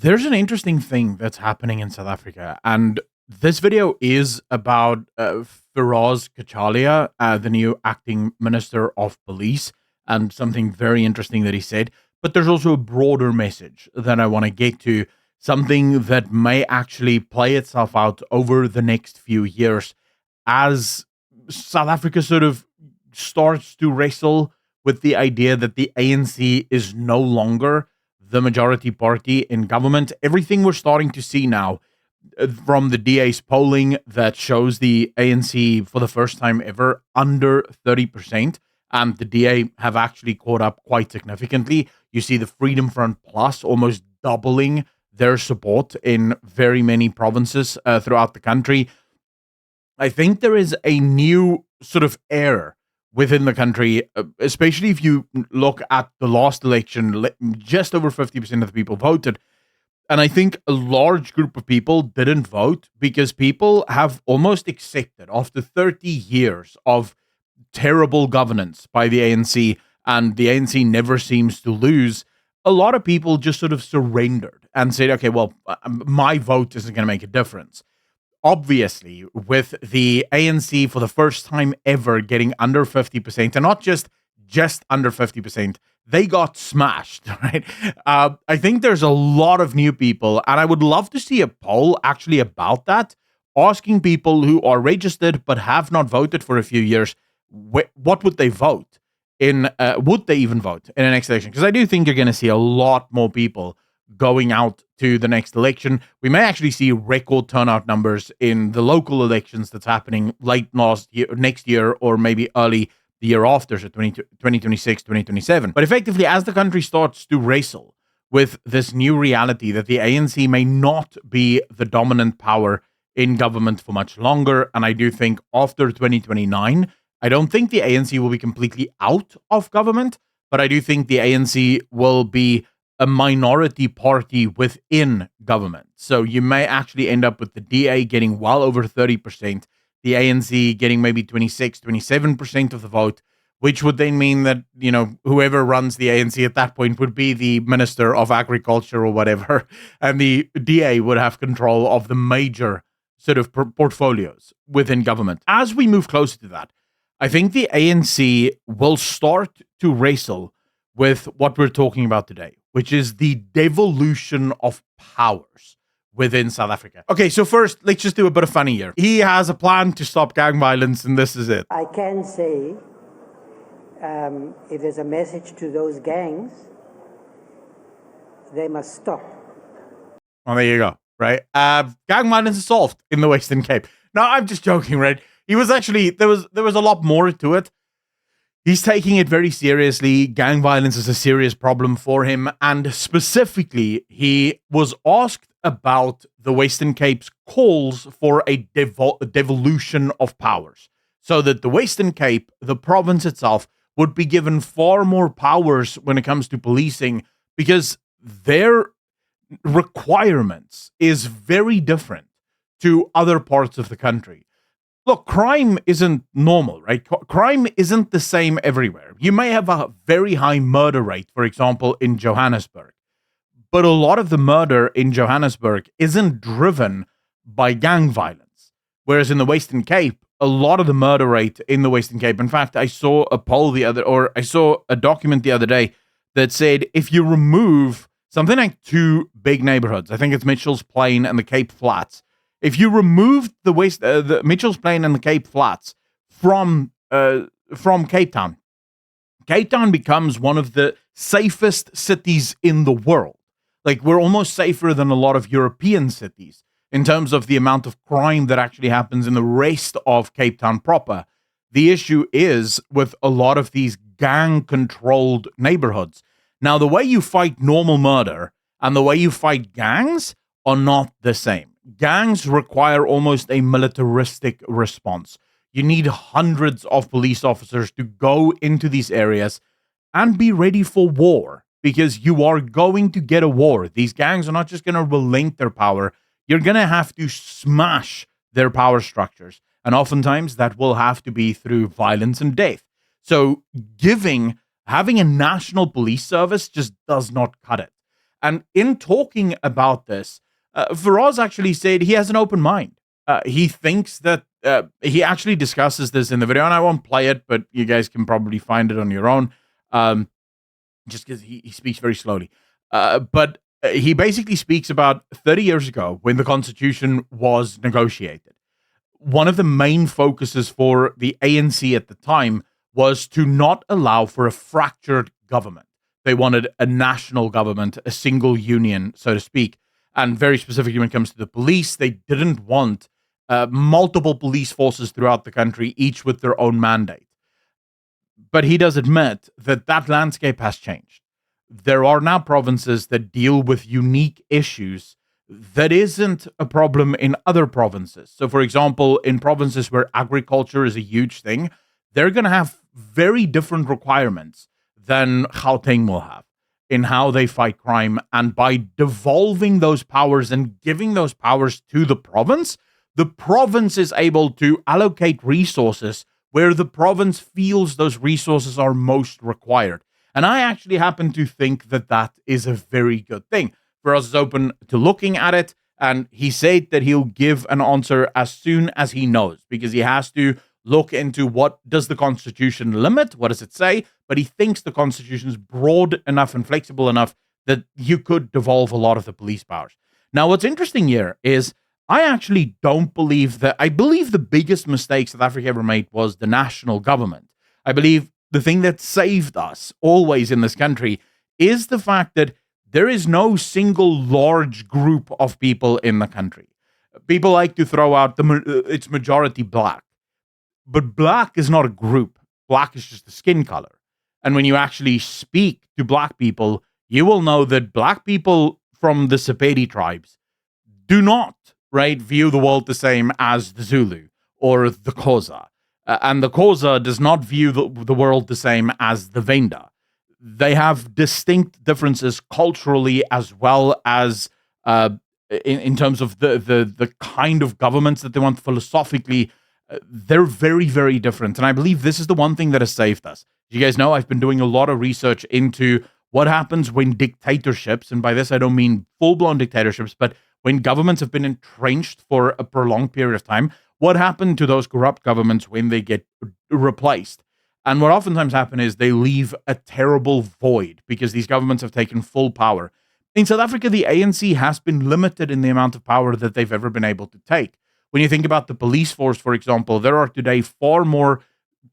There's an interesting thing that's happening in South Africa, and this video is about Baraz Kachalia, the new acting minister of police, and something very interesting that he said. But there's also a broader message that I want to get to, something that may actually play itself out over the next few years as South Africa sort of starts to wrestle with the idea that the ANC is no longer the majority party in government. Everything we're starting to see now from the DA's polling that shows the ANC for the first time ever under 30%. And the DA have actually caught up quite significantly. You see the Freedom Front Plus almost doubling their support in very many provinces throughout the country. I think there is a new sort of air within the country, especially if you look at the last election, just over 50% of the people voted. And I think a large group of people didn't vote because people have almost accepted, after 30 years of terrible governance by the ANC, and the ANC never seems to lose, a lot of people just sort of surrendered and said, okay, well, my vote isn't going to make a difference. Obviously, with the ANC for the first time ever getting under 50%, and not just under 50%, they got smashed, right? I think there's a lot of new people, and I would love to see a poll actually about that, asking people who are registered but have not voted for a few years, what would they vote in? Would they even vote in the next election? Because I do think you're going to see a lot more people going out to the next election. We may actually see record turnout numbers in the local elections that's happening late next year, or maybe early the year after, so 2026, 2027. But effectively, as the country starts to wrestle with this new reality that the ANC may not be the dominant power in government for much longer, and I do think after 2029, I don't think the ANC will be completely out of government, but I do think the ANC will be a minority party within government. So you may actually end up with the DA getting well over 30%, the ANC getting maybe 26, 27% of the vote, which would then mean that, you know, whoever runs the ANC at that point would be the Minister of Agriculture or whatever, and the DA would have control of the major sort of portfolios within government. As we move closer to that, I think the ANC will start to wrestle with what we're talking about today, which is the devolution of powers within South Africa. Okay, so first, let's just do a bit of funny here. He has a plan to stop gang violence, and this is it. I can say, if there's a message to those gangs, they must stop. Well, there you go, right? Gang violence is solved in the Western Cape. No, I'm just joking, right? He was actually, there was a lot more to it. He's taking it very seriously. Gang violence is a serious problem for him. And specifically, he was asked about the Western Cape's calls for a devolution of powers, so that the Western Cape, the province itself, would be given far more powers when it comes to policing, because their requirements is very different to other parts of the country. Look, crime isn't normal, right? Crime isn't the same everywhere. You may have a very high murder rate, for example, in Johannesburg, but a lot of the murder in Johannesburg isn't driven by gang violence. Whereas in the Western Cape, a lot of the murder rate in the Western Cape, in fact, I saw I saw a document the other day that said if you remove something like two big neighborhoods, I think it's Mitchell's Plain and the Cape Flats, if you remove the Mitchell's Plain and the Cape Flats from Cape Town, Cape Town becomes one of the safest cities in the world. Like, we're almost safer than a lot of European cities in terms of the amount of crime that actually happens in the rest of Cape Town proper. The issue is with a lot of these gang-controlled neighborhoods. Now, the way you fight normal murder and the way you fight gangs are not the same. Gangs require almost a militaristic response. You need hundreds of police officers to go into these areas and be ready for war, because you are going to get a war. These gangs are not just going to relent their power. You're going to have to smash their power structures. And oftentimes that will have to be through violence and death. So having a national police service just does not cut it. And in talking about this, Faraz actually said he has an open mind. He thinks that he actually discusses this in the video, and I won't play it, but you guys can probably find it on your own, just because he speaks very slowly. But he basically speaks about 30 years ago when the Constitution was negotiated. One of the main focuses for the ANC at the time was to not allow for a fractured government. They wanted a national government, a single union, so to speak. And very specifically, when it comes to the police, they didn't want multiple police forces throughout the country, each with their own mandate. But he does admit that that landscape has changed. There are now provinces that deal with unique issues that isn't a problem in other provinces. So, for example, in provinces where agriculture is a huge thing, they're going to have very different requirements than Gauteng will have in how they fight crime. And by devolving those powers and giving those powers to the province is able to allocate resources where the province feels those resources are most required. And I actually happen to think that that is a very good thing. Faraz is open to looking at it, and he said that he'll give an answer as soon as he knows, because he has to look into what does the Constitution limit, what does it say, but he thinks the Constitution is broad enough and flexible enough that you could devolve a lot of the police powers. Now, what's interesting here is I actually don't believe that. I believe the biggest mistake South Africa ever made was the national government. I believe the thing that saved us always in this country is the fact that there is no single large group of people in the country. People like to throw out it's majority black, but black is not a group. Black is just the skin color. And when you actually speak to black people, you will know that black people from the Sepedi tribes do not, right, view the world the same as the Zulu or the Xhosa. And the Xhosa does not view the world the same as the Venda. They have distinct differences culturally as well as in terms of the kind of governments that they want philosophically. They're very, very different. And I believe this is the one thing that has saved us. You guys know I've been doing a lot of research into what happens when dictatorships, and by this I don't mean full-blown dictatorships, but when governments have been entrenched for a prolonged period of time, what happened to those corrupt governments when they get replaced? And what oftentimes happens is they leave a terrible void because these governments have taken full power. In South Africa, the ANC has been limited in the amount of power that they've ever been able to take. When you think about the police force, for example, there are today far more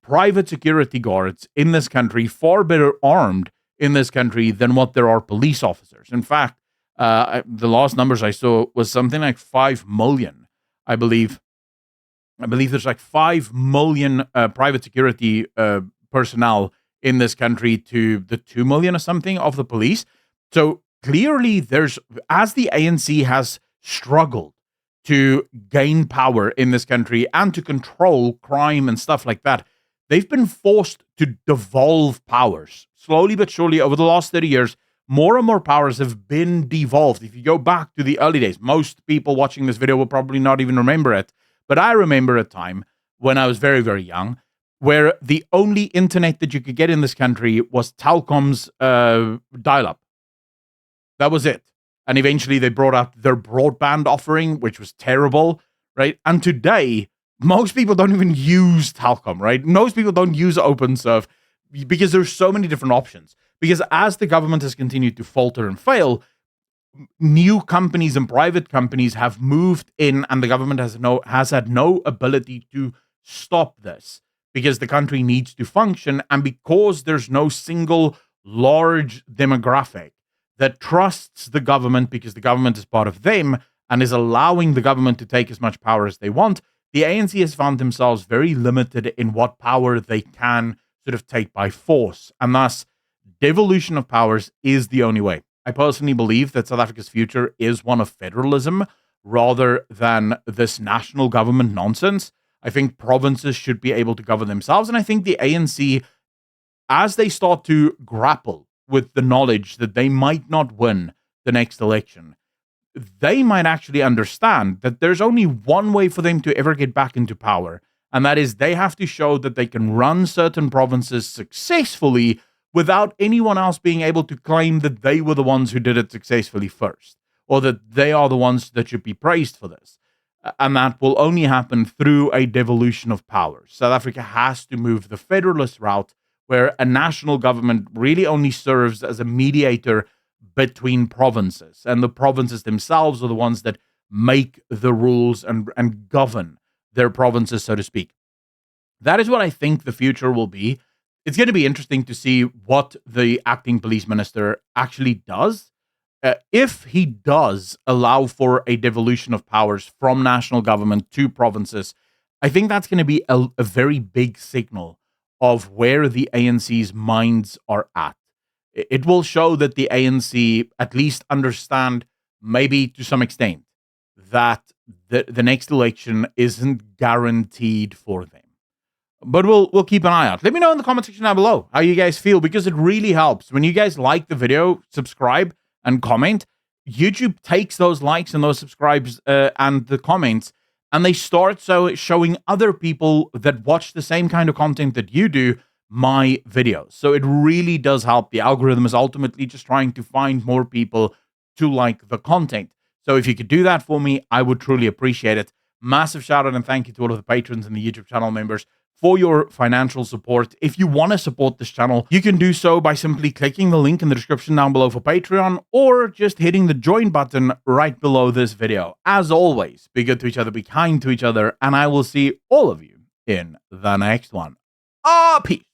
private security guards in this country, far better armed in this country than what there are police officers. In fact, the last numbers I saw was something like 5 million, I believe. I believe there's like 5 million private security personnel in this country to the 2 million or something of the police. So clearly as the ANC has struggled to gain power in this country and to control crime and stuff like that, they've been forced to devolve powers. Slowly but surely over the last 30 years, more and more powers have been devolved. If you go back to the early days, most people watching this video will probably not even remember it. But I remember a time when I was very, very young where the only internet that you could get in this country was Telkom's dial-up. That was it. And eventually they brought out their broadband offering, which was terrible, right? And today, most people don't even use Telkom, right? Most people don't use OpenServe because there's so many different options. Because as the government has continued to falter and fail, new companies and private companies have moved in, and the government has had no ability to stop this because the country needs to function, and because there's no single large demographic that trusts the government because the government is part of them and is allowing the government to take as much power as they want, the ANC has found themselves very limited in what power they can sort of take by force, and thus devolution of powers is the only way. I personally believe that South Africa's future is one of federalism rather than this national government nonsense. I think provinces should be able to govern themselves. And I think the ANC, as they start to grapple with the knowledge that they might not win the next election, they might actually understand that there's only one way for them to ever get back into power. And that is they have to show that they can run certain provinces successfully without anyone else being able to claim that they were the ones who did it successfully first, or that they are the ones that should be praised for this. And that will only happen through a devolution of powers. South Africa has to move the federalist route, where a national government really only serves as a mediator between provinces, and the provinces themselves are the ones that make the rules and govern their provinces, so to speak. That is what I think the future will be. It's going to be interesting to see what the acting police minister actually does. If he does allow for a devolution of powers from national government to provinces, I think that's going to be a very big signal of where the ANC's minds are at. It will show that the ANC at least understand, maybe to some extent, that the next election isn't guaranteed for them. But we'll keep an eye out. Let me know in the comment section down below how you guys feel, because it really helps. When you guys like the video, subscribe, and comment, YouTube takes those likes and those subscribes and the comments, and they start showing other people that watch the same kind of content that you do my videos. So it really does help. The algorithm is ultimately just trying to find more people to like the content. So if you could do that for me, I would truly appreciate it. Massive shout out and thank you to all of the patrons and the YouTube channel members for your financial support. If you want to support this channel, you can do so by simply clicking the link in the description down below for Patreon, or just hitting the join button right below this video. As always, be good to each other, be kind to each other, and I will see all of you in the next one. Peace.